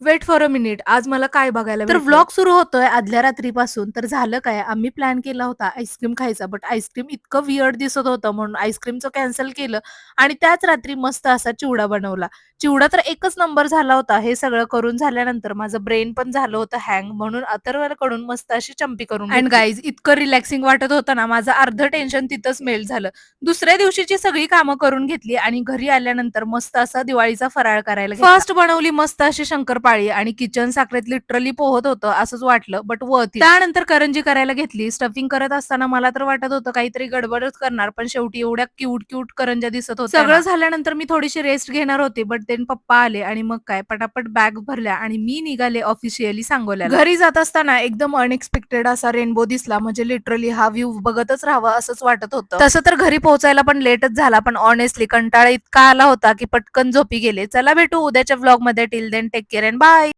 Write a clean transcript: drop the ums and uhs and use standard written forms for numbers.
Weight for a minute, आज मला काय बघायला तर भेटलं? व्लॉग सुरू होतोय आदल्या रात्रीपासून. तर झालं काय, आम्ही प्लॅन केला होता आईस्क्रीम खायचा, बट आईस्क्रीम इतकं वियर्ड दिसत होतं म्हणून आईस्क्रीमचं कॅन्सल केलं आणि त्याच रात्री मस्त असा चिवडा बनवला. चिवडा तर एकच नंबर झाला होता. हे सगळं करून झाल्यानंतर माझं ब्रेन पण झालं होतं हँग, म्हणून अथर्वकडून मस्त अशी चंपी करून अँड घेतली. गाईज इतकं रिलॅक्सिंग वाटत होतं ना, माझं अर्धं टेन्शन तिथंच मेल्ट झालं. दुसऱ्या दिवशीची सगळी कामं करून घेतली आणि घरी आल्यानंतर मस्त असा दिवाळीचा फराळ करायला घेतला. फर्स्ट बनवली मस्त अशी शंकरपाळी आणि किचन साखरेत लिटरली पोहत होतं असंच वाटलं, बट वर्थ इट. त्यानंतर करंजी करायला घेतली. स्टफिंग करत असताना मला तर वाटत होतं काहीतरी गडबडच करणार, पण शेवटी एवढ्या क्यूट करंज्या दिसत होत्या ना. सगळं झाल्यानंतर मी थोडीशी रेस्ट घेणार होते, बट देन पप्पा आले आणि मग काय पटापट बॅग भरल्या आणि मी निघाले ऑफिशियली सांगोल्याला. घरी जात असताना एकदम अनएक्सपेक्टेड असा रेनबो दिसला, म्हणजे लिटरली हा व्ह्यू बघतच राहावं असंच वाटत होतं. तसं तर घरी पोहोचायला पण लेटच झाला, पण ऑनेस्टली कंटाळा इतका आला होता की पटकन झोपी गेले. चला भेटू उद्याच्या व्लॉगमध्ये. Till then take care and bye.